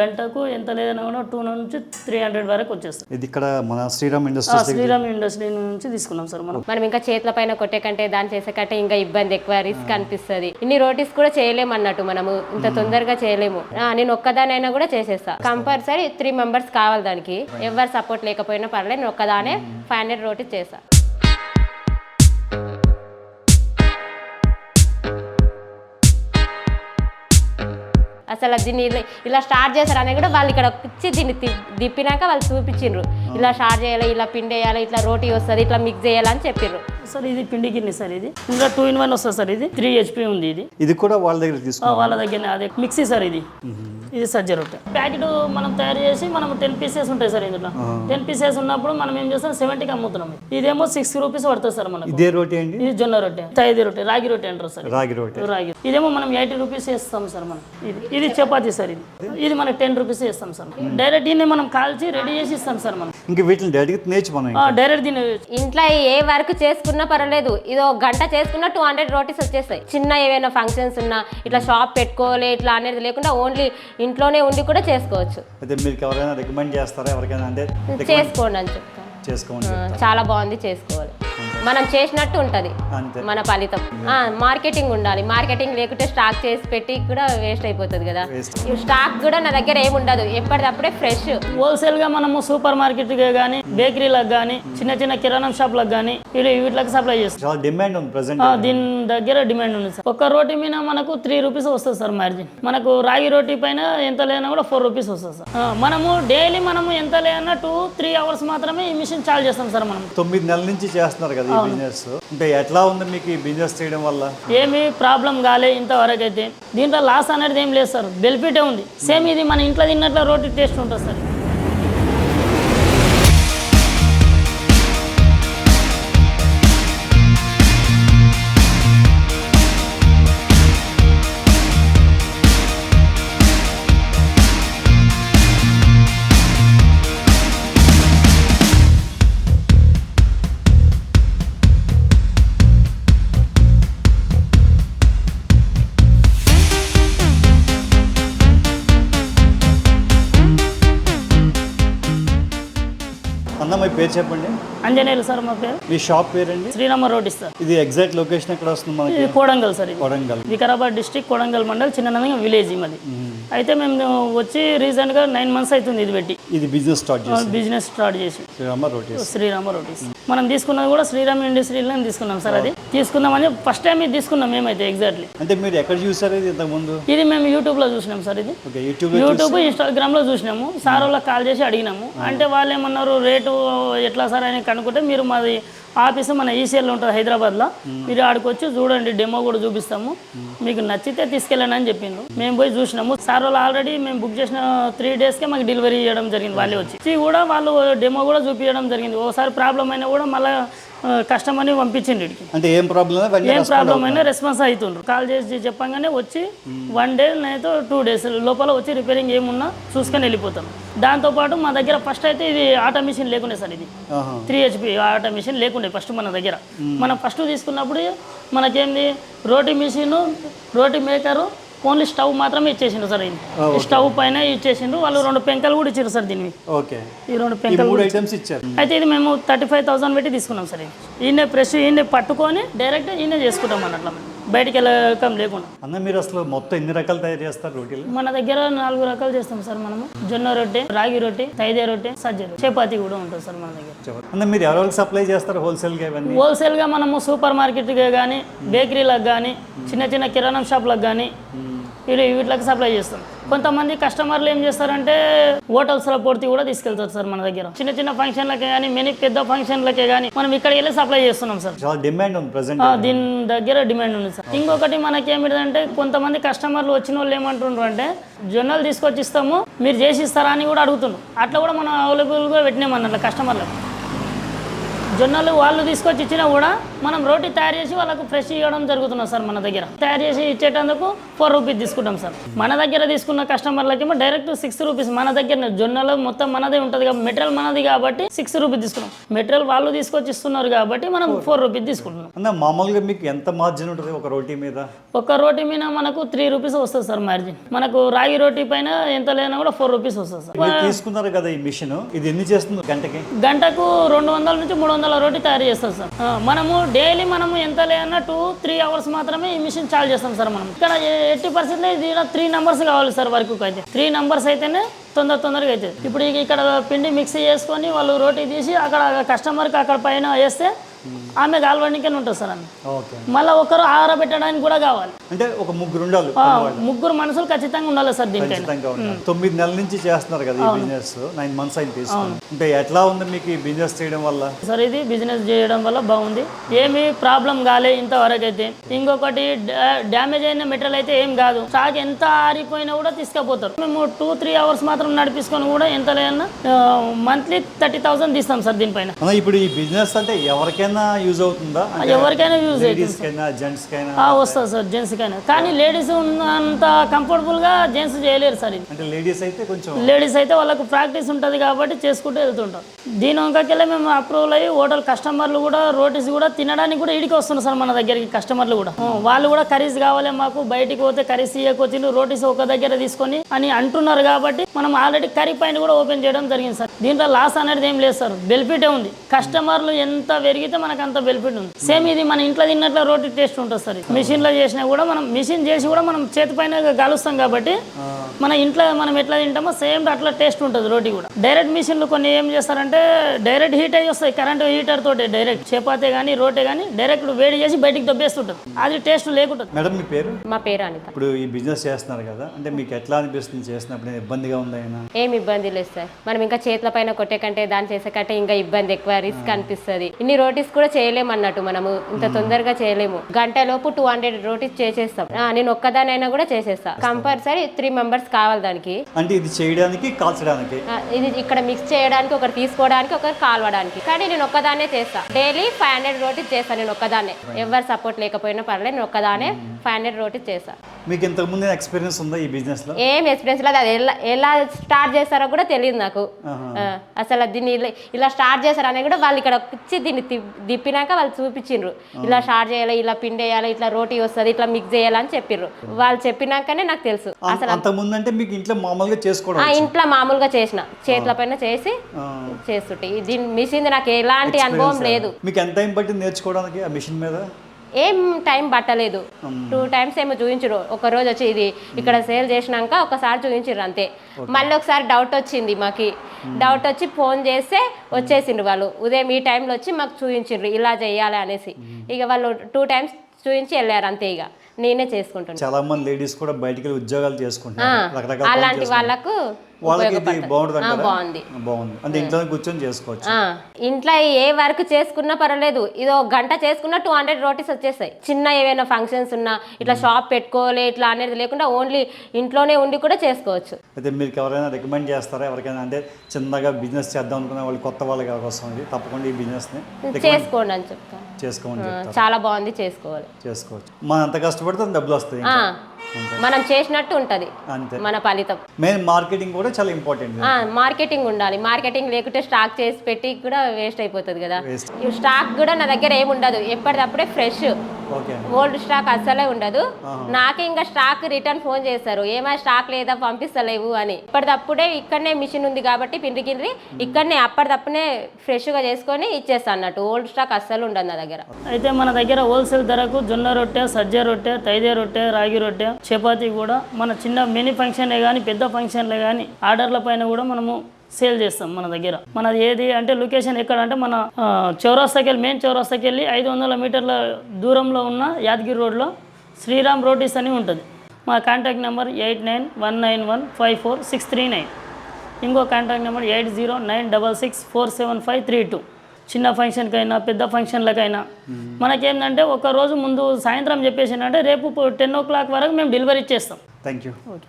గంటకు ఎంత లేదన్నా కూడా 2 నుంచి 300 వరకు వచ్చేస్తుంది. ఇది ఇక్కడ మన శ్రీరామ్ ఇండస్ట్రీ నుంచి తీసుకున్నాం సార్ మనం ఇంకా చేతుల పైన కొట్టే కంటే దాన్ని చేసే కంటే ఇంకా ఇబ్బంది ఎక్కువ, రిస్క్ అనిపిస్తుంది. ఇన్ని రోటీస్ కూడా చేయలేము అన్నట్టు, మనము ఇంత తొందరగా చేయలేము. నేను ఒక్కదానైనా కూడా చేసేస్తా. కంపల్సరీ 3 మెంబర్స్ కావాలి దానికి. ఎవరు సపోర్ట్ లేకపోయినా పర్లేదు, నేను ఒక్కదానే 500 రోటీస్ చేస్తా. అసలు దీన్ని ఇలా స్టార్ట్ చేశారు అని కూడా వాళ్ళు ఇక్కడ ఇచ్చి దీన్ని దిప్పినాక వాళ్ళు చూపించిండ్రు, ఇలా స్టార్ట్ చేయాలి, ఇలా పిండి వేయాలి, ఇట్లా రోటీ వస్తుంది, ఇట్లా మిక్స్ చేయాలని చెప్పిర్రు. సార్ ఇది పిండి గిన్నె సార్, ఇది ఇంకా 2 in 1 వస్తుంది సార్. ఇది 3 HP ఉంది. ఇది కూడా వాళ్ళ దగ్గర తీసుకున్నాం. వాళ్ళ దగ్గర అదే మిక్సీ సార్. ఇది సజ్జ రొట్టె ప్యాకెట్ మనం తయారు చేసి మనం 10 pieces ఉంటాయి సార్. ఇందులో 10 pieces ఉన్నప్పుడు మనం ఏం చేస్తాం 70కి అమ్ముతున్నాం. ఇదేమో 6 rupees పడుతుంది సార్ మనకు. ఇదే రొట్టె అండి. ఇది జొన్న రొట్టె, తైది రొట్టె, రాగి రొట్టె అంటారు సార్. రాగి ఇదేమో మనం 80 rupees వేస్తాం సార్. మనం ఇది చపాతీ సార్. ఇది మనకి 10 rupees వేస్తాం సార్. డైరెక్ట్ దీన్ని మనం కాల్చి రెడీ చేసి ఇస్తాం సార్. మనం ఇంకా వీటిని డైరెక్ట్ నేర్చుకున్నాం. డైరెక్ట్ దీన్ని ఇంట్లో ఏ వర్క్ చేసుకున్నా పర్వాలేదు, ఇది ఒక గంట చేసుకున్నా 200 రోటీస్ వచ్చేస్తాయి. చిన్న ఏమైనా ఫంక్షన్స్ ఉన్నా ఇట్లా షాప్ పెట్టుకోవాలి ఇట్లా అనేది లేకుండా ఓన్లీ ఇంట్లోనే ఉండి కూడా చేసుకోవచ్చు. అయితే మీరు ఎవరైనా రికమెండ్ చేస్తారా ఎవరికైనా? అంటే చేసుకోండి అని చెప్తాను. చాలా బాగుంది, చేసుకోవాలి. మనం చేసినట్టు ఉంటది మన ఫలితం. మార్కెటింగ్ ఉండాలి. మార్కెటింగ్ లేకుంటే స్టాక్ చేసి పెట్టి కూడా వేస్ట్ అయిపోతుంది కదా. స్టాక్ కూడా నా దగ్గర ఏమి ఉండదు, ఎప్పటికప్పుడే ఫ్రెష్. హోల్సేల్ గా మనము సూపర్ మార్కెట్ కానీ బేకరీలకు కానీ చిన్న చిన్న కిరాణా షాప్లకు కానీ వీటికి సప్లై చేస్తాం. డిమాండ్ ఉంది ప్రెజెంట్. దీని దగ్గర డిమాండ్ ఉంది సార్. ఒక్క రోటీ మీద మనకు 3 rupees వస్తుంది సార్ మార్జిన్. మనకు రాగి రోటీ పైన ఎంత లేనా కూడా 4 rupees వస్తుంది సార్. మనము డైలీ మనము ఎంత లేనా 2-3 hours మాత్రమే ఈ మిషన్ చార్జ్ చేస్తాం సార్. మనం 9 నెలల నుంచి చేస్తున్నారు కదా ఈ బిజినెస్. అంటే ఎట్లా ఉంది మీకు ఈ బిజినెస్ చేయడం వల్ల? ఏమి ప్రాబ్లం కాలే ఇంతవరకు అయితే. దీంట్లో లాస్ అనేది ఏం లేదు సార్, బెనిఫిటే ఉంది. సేమ్ ఇది మన ఇంట్లో తిన్నట్లు రోటీ టేస్ట్ ఉంటుంది సార్. అన్న మీ పేరు చెప్పండి. అంజనేయులు సార్ మా పేరు. మీ షాప్ పేరండి? శ్రీరామ రోటీస్ సార్. ఇది ఎగ్జాక్ట్ లొకేషన్ ఎక్కడ వస్తుంది మనకి? ఇది Kodangal sir. Kodangal, Vikarabad district, Kodangal mandal, Chinnanandam village మాది. అయితే మేము వచ్చి రీసెంట్ గా 9 months అవుతుంది ఇది పెట్టి. ఇది బిజినెస్ స్టార్ట్ చేసి శ్రీరామ రోటీస్. మనం తీసుకున్నది కూడా శ్రీరామ్ ఇండస్ట్రీలో తీసుకున్నాం సార్. అది తీసుకుందామని ఫస్ట్ టైం ఇది తీసుకున్నాం మేమైతే. ఎగ్జాక్ట్లీ అంటే మీరు ఎక్కడ చూసారు ఇది ఇంతకు ముందు? ఇది మేము యూట్యూబ్ లో చూసినాం సార్. ఇది యూట్యూబ్ ఇన్స్టాగ్రామ్ లో చూసినాము. సార్ వాళ్ళకి కాల్ చేసి అడిగినాము. అంటే వాళ్ళు ఏమన్నారు రేటు ఎట్లా సార్ అని కనుక్కుంటే మీరు మాది ఆఫీసు మన ఈసీఎల్లో ఉంటుంది హైదరాబాద్లో, మీరు ఆడికి వచ్చి చూడండి, డెమో కూడా చూపిస్తాము, మీకు నచ్చితే తీసుకెళ్ళండి అని చెప్పిండ్రు. మేము పోయి చూసినాము. సార్ వాళ్ళు ఆల్రెడీ మేము బుక్ చేసిన 3 daysకే మాకు డెలివరీ చేయడం జరిగింది. వాళ్ళే వచ్చి కూడా వాళ్ళు డెమో కూడా చూపించడం జరిగింది. ఒకసారి ప్రాబ్లం అయినా కూడా మళ్ళీ కస్టమర్ని పంపించింది. అంటే ఏం ప్రాబ్లం అయినా రెస్పాన్స్ అవుతుండ్రు. కాల్ చేసి చెప్పంగానే వచ్చి 1 day అయితే 2 days లోపల వచ్చి రిపేరింగ్ ఏమున్నా చూసుకొని వెళ్ళిపోతాం. దాంతోపాటు మా దగ్గర ఫస్ట్ అయితే ఇది ఆటో మిషన్ లేకుండే సార్. ఇది 3 HP ఆటో మిషన్ లేకుండే ఫస్ట్ మన దగ్గర. మనం ఫస్ట్ తీసుకున్నప్పుడు మనకేంది రోటీ మిషన్, రోటీ మేకరు, ఓన్లీ స్టవ్ మాత్రమే ఇచ్చేసిండ్రు సార్. ఇది స్టవ్ పైన ఇచ్చేసిండ్రు. వాళ్ళు 2 పెంకలు కూడా ఇచ్చారు సార్. దీనికి ఈ 2 పెంకలు ఇచ్చారు. అయితే ఇది మేము 35,000 పెట్టి తీసుకున్నాం సార్. ఈయన ప్రెస్ ఈయన పట్టుకొని డైరెక్ట్ ఈయన చేసుకుంటాం అన్నట్ల, బయటికి వెళ్ళకం లేకుండా. అన్న మీరు అసలు మొత్తం ఎన్ని రకాలు తయారు చేస్తారు రోటీలు? మన దగ్గర 4 రకాలు చేస్తాం సార్. మనము జొన్న రొట్టె, రాగి రొట్టె, తైదే రొట్టె, సజ్జ రొట్టె, చపాతీ కూడా ఉంటుంది సార్ మన దగ్గర. అన్న మీరు ఎవరికి సప్లై చేస్తారు హోల్సేల్ గా? హోల్సేల్ గా మనము సూపర్ మార్కెట్ కానీ బేకరీలకు కానీ చిన్న చిన్న కిరాణా షాప్లకు కానీ వీటికి సప్లై చేస్తాం. కొంతమంది కస్టమర్లు ఏం చేస్తారంటే హోటల్స్లో పూర్తి కూడా తీసుకెళ్తారు సార్. మన దగ్గర చిన్న చిన్న ఫంక్షన్లకే కానీ పెద్ద ఫంక్షన్లకే కానీ మనం ఇక్కడ వెళ్ళి సప్లై చేస్తున్నాం సార్. డిమాండ్ ఉంది ప్రెజెంట్. దీని దగ్గర డిమాండ్ ఉంది సార్. ఇంకొకటి మనకేమిటంటే కొంతమంది కస్టమర్లు వచ్చిన వాళ్ళు ఏమంటుండ్రు అంటే జొన్నలు తీసుకొచ్చి ఇస్తాము, మీరు చేసి ఇస్తారా అని కూడా అడుగుతున్నారు. అట్లా కూడా మనం అవైలబుల్గా పెట్టినాం అన్నట్లు కస్టమర్లకు. జొన్నలు వాళ్ళు తీసుకొచ్చి ఇచ్చినా కూడా మనం రోటీ తయారు చేసి వాళ్ళకు ఫ్రెష్ ఇవ్వడం జరుగుతుంది సార్. మన దగ్గర తయారు చేసి ఇచ్చేటందుకు 4 రూపీస్ తీసుకుంటాం సార్. మన దగ్గర తీసుకున్న కస్టమర్లకేమో డైరెక్ట్ 6 రూపీస్. మన దగ్గర జొన్నలు మొత్తం మనదే ఉంటుంది కాబట్టి మెటీరియల్ మనది కాబట్టి 6 రూపీస్ తీసుకున్నాం. మెటీరియల్ వాళ్ళు తీసుకొచ్చి ఇస్తున్నారు కాబట్టి మనం 4 రూపీస్ తీసుకుంటున్నాం. అన్న మామూలుగా మీకు ఎంత మార్జిన్ ఉంటుంది ఒక రోటీ మీద? ఒక రోటీ మీద మనకు 3 రూపీస్ వస్తుంది సార్ మార్జిన్. మనకు రాగి రోటీ పైన ఎంత లేనా కూడా 4 రూపీస్ వస్తుంది సార్. మీరు తీసుకున్నారు కదా ఈ మిషన్, ఇది ఎన్ని చేస్తుంది గంటకి? గంటకు 200 నుంచి 300 రోటీ తయారు చేస్తాం సార్. మనము డైలీ మనము ఎంత లేదన్నా 2-3 అవర్స్ మాత్రమే ఈ మిషన్ చాలు చేస్తాం సార్. మనం ఇక్కడ 80% ఇది 3 నంబర్స్ కావాలి సార్. వరకు అయితే 3 నంబర్స్ అయితేనే తొందరగా అవుతుంది. ఇప్పుడు ఇక్కడ పిండి మిక్సీ చేసుకొని వాళ్ళు రోటీ తీసి అక్కడ కస్టమర్కి అక్కడ పైన వేస్తే ఆమె కాలవడానికే ఉంటుంది సార్. ఆమె ఓకే. మళ్ళీ ఒకరు ఆరబెట్టడానికి కూడా కావాలి. అంటే ఒక ముగ్గురు ఉండాలి, 3 మనుషులు ఖచ్చితంగా ఉండాలి సార్ దీనికైనా. 9 నెలల నుంచి చేస్తున్నారు కదా ఈ బిజినెస్, 9 మంత్స్ అయింది తీసుకుని. అంటే ఎట్లా ఉంది మీకు ఈ బిజినెస్ చేయడం వల్ల? సార్ ఇది బిజినెస్ చేయడం వల్ల బాగుంది, ఏమీ ప్రాబ్లం కాలే ఇంతవరకు అయితే. ఇంకొకటి డ్యామేజ్ అయిన మెటీరియల్ అయితే ఏం కాదు. స్టాక్ ఎంత ఆరిపోయినా కూడా తీసుకుపోతారు. మేము 2-3 అవర్స్ మాత్రం నడిపించుకొని కూడా ఎంత లేదన్నా మంత్లీ 30,000 తీస్తాం సార్ దీనిపైన. ఇప్పుడు ఈ బిజినెస్ అంటే ఎవరికైనా యూజ్ అవుతుందా? ఎవరికైనా యూజ్ లేడీస్ కైనా జెంట్స్ కైనా? వస్తుంది సార్, జెంట్స్ కైనా. కానీ లేడీస్ ఉన్నంత కంఫర్టబుల్ గా జెంట్స్ చేయలేరు సార్ ఇది. అంటే లేడీస్ అయితే కొంచెం, లేడీస్ అయితే వాళ్ళకు ప్రాక్టీస్ ఉంటుంది కాబట్టి చేసుకుంటూ వెళ్తుంటారు. దీని వంకకెళ్ళి మేము అప్రూవల్ అయ్యి హోటల్ కస్టమర్లు కూడా రోటీస్ కూడా తినడానికి కూడా ఇడికి వస్తున్నారు సార్ మన దగ్గరికి కస్టమర్లు కూడా. వాళ్ళు కూడా కర్రీస్ కావాలి మాకు, బయటికి పోతే కర్రీస్ ఇవ్వకొచ్చిండు, రోటీస్ ఒక దగ్గర తీసుకొని అని అంటున్నారు కాబట్టి మనం ఆల్రెడీ కర్రీ పాయింట్ కూడా ఓపెన్ చేయడం జరిగింది సార్. దీంట్లో లాస్ అనేది ఏం లేదు సార్, బెనిఫిటే ఉంది. కస్టమర్లు ఎంత పెరిగితే మనకు అంత బెనిఫిట్ ఉంది. సేమ్ ఇది మన ఇంట్లో తిన్నట్లు రోటీ టేస్ట్ ఉంటుంది సార్. మిషన్ లో చేసినా కూడా మనం మిషన్ చేసి కూడా మనం చేతి పైన కలుస్తాం కాబట్టి మన ఇంట్లో మనం ఎట్లా తింటామో సేమ్ అట్లా టేస్ట్ ఉంటుంది రోటీ కూడా. డైరెక్ట్ మిషన్లు కొన్ని ఏం చేస్తారంటే డైరెక్ట్ హీట్ అయ్యి వస్తాయి కరెంట్ హీటర్ తోటి. డైరెక్ట్ చపాతే కానీ రోటీ కానీ డైరెక్ట్ వేడి చేసి బయటికి దొబ్బేస్తుంటుంది, అది టేస్ట్ లేకుంటుంది. మేడం మీ పేరు? మా పేరు అనిత. ఇప్పుడు ఈ బిజినెస్ చేస్తున్నారు కదా, అంటే మీకు ఎట్లా అనిపిస్తుంది చేసినప్పుడు? ఇబ్బందిగా ఉందా? ఏం ఇబ్బంది లేదు సార్. మనం ఇంకా చేతుల పైన కొట్టే కంటే దాన్ని చేసే కంటే ఇంకా ఇబ్బంది ఎక్కువ, రిస్క్ అనిపిస్తుంది. ఇన్ని రోటీస్ కూడా చేయలేము అన్నట్టు, మనము ఇంత తొందరగా చేయలేము. గంటలోపు 200 రోటీస్ చేసేస్తాం. నేను ఒక్కదానైనా కూడా చేసేస్తా. కంపల్సరీ 3 మెంబర్స్ కావాలి దానికి. అంటే ఇది చేయడానికి కాల్చడానికి, ఇది ఇక్కడ మిక్స్ చేయడానికి, ఒకరు తీసుకోవడానికి, ఒకరు కాల్వడానికి. కానీ నేను ఒక్కదానే చేస్తా. డైలీ 500 రోటీస్ చేస్తాను నేను ఒక్కదాన్నే. ఎవరు సపోర్ట్ లేకపోయినా పర్లేదు, నేను ఒక్కదానే 500 రోటీస్ చేస్తా. మీకు ఇంతకు ముందు ఎక్స్పీరియన్స్ ఉందా ఈ బిజినెస్ లో? ఏం ఎక్స్పీరియన్స్ లేదు. అది ఎలా స్టార్ట్ చేస్తారో కూడా తెలియదు నాకు. అసలు దీన్ని ఇలా స్టార్ట్ చేస్తారు అనేది కూడా వాళ్ళు ఇక్కడ వచ్చి దీన్ని దిప్పినాక వాళ్ళు చూపించిండ్రు. ఇలా స్టార్ట్ చేయాలి, ఇలా పిండి వేయాలి, ఇట్లా రోటీ వస్తుంది, ఇట్లా మిక్స్ చేయాలని చెప్పిర్రు. వాళ్ళు చెప్పినాకనే నాకు తెలుసు. అసలు అంతకుముందు అంటే మీకు ఇంట్లో మామూలుగా చేసుకోవడం? ఇంట్లో మామూలుగా చేసిన, చేతుల పైన చేసి చేస్తుంటే. దీని మిషన్ నాకు ఎలాంటి అనుభవం లేదు. మీకు ఎంత టైం పట్టింది నేర్చుకోవడానికి ఆ మిషన్ మీద? ఏం టైం పట్టలేదు. 2 టైమ్స్ ఏమో చూపించారు. ఒక రోజు వచ్చి ఇది ఇక్కడ సేల్ చేసినాక ఒకసారి చూపించారు అంతే. మళ్ళీ ఒకసారి డౌట్ వచ్చింది మాకు. డౌట్ వచ్చి ఫోన్ చేస్తే వచ్చేసిండ్రు వాళ్ళు. ఉదయం ఈ టైంలో వచ్చి మాకు చూపించిండ్రు ఇలా చేయాలి అనేసి. ఇక వాళ్ళు 2 టైమ్స్ చూపించి వెళ్ళారు అంతే. ఇక నేనే చేసుకుంటున్నాను. చాలా మంది లేడీస్ కూడా బయటికి వెళ్ళి ఉద్యోగాలు చేసుకుంటారు. అలాంటి వాళ్ళకు బాగుంది. అంటే ఇంట్లో కూర్చొని చేసుకోవచ్చు. ఇంట్లో ఏ వర్క్ చేసుకున్నా పర్వాలేదు, ఇదో గంట చేసుకున్నా 200 రోటీస్ వచ్చేస్తాయి. చిన్న ఏవైనా ఫంక్షన్స్ ఉన్నా, ఇట్లా షాప్ పెట్టుకోలే ఇట్లా అనేది లేకుండా ఓన్లీ ఇంట్లోనే ఉండి కూడా చేసుకోవచ్చు. అయితే మీరు ఎవరైనా రికమెండ్ చేస్తారా ఎవరికైనా, అంటే చిన్నగా బిజినెస్ చేద్దాం అనుకునే వాళ్ళు, కొత్త వాళ్ళకి కోసం తప్పకుండా ఈ బిజినెస్ చేసుకోండి అని చెప్తాను. చేసుకోండి, చాలా బాగుంది, చేసుకోవచ్చు. మనం ఎంత కష్టపడితే డబ్బులు వస్తాయి, మనం చేసినట్టు ఉంటది మన ఫలితం. మెయిన్ మార్కెటింగ్ కూడా చాలా ఇంపార్టెంట్. మార్కెటింగ్ ఉండాలి. మార్కెటింగ్ లేకుంటే స్టాక్ చేసి పెట్టి కూడా వేస్ట్ అయిపోతుంది కదా. స్టాక్ కూడా నా దగ్గర ఏమి ఉండదు, ఎప్పటికప్పుడే ఫ్రెష్. ఓల్డ్ స్టాక్ అస్సలే ఉండదు. నాకే ఇంకా స్టాక్ రిటర్న్ ఫోన్ చేస్తారు, ఏమైనా స్టాక్ లేదా పంపిస్తలేవు అని. ఇప్పటికప్పుడే ఇక్కడనే మిషన్ ఉంది కాబట్టి పిండి కింది ఇక్కడనే అప్పటికప్పుడే ఫ్రెష్ గా చేసుకొని ఇచ్చేస్తా అన్నట్టు. ఓల్డ్ స్టాక్ అస్సలు ఉండదు నా దగ్గర. అయితే మన దగ్గర హోల్సేల్ ధరకు జొన్న రొట్టె, సజ్జ రొట్టె, తైదే రొట్టె, రాగి రొట్టె, చపాతీ కూడా మన చిన్న మినీ ఫంక్షన్లే కానీ పెద్ద ఫంక్షన్లే కానీ ఆర్డర్ల పైన కూడా మనము సేల్ చేస్తాం. మన దగ్గర మనది ఏది అంటే లొకేషన్ ఎక్కడ అంటే మన చౌరస్తాకి మెయిన్ చౌరస్తాకి వెళ్ళి 500 మీటర్ల దూరంలో ఉన్న యాదగిరి రోడ్లో శ్రీరామ్ రోటీస్ అని ఉంటుంది. మా కాంటాక్ట్ నెంబర్ 8919154639. ఇంకో కాంటాక్ట్ నెంబర్ 8096647532. చిన్న ఫంక్షన్కైనా పెద్ద ఫంక్షన్లకైనా మనకేంటంటే ఒక రోజు ముందు సాయంత్రం చెప్పేసి అంటే రేపు 10 o'clock వరకు మేము డెలివరీ ఇచ్చేస్తాం. Thank you. ఓకే.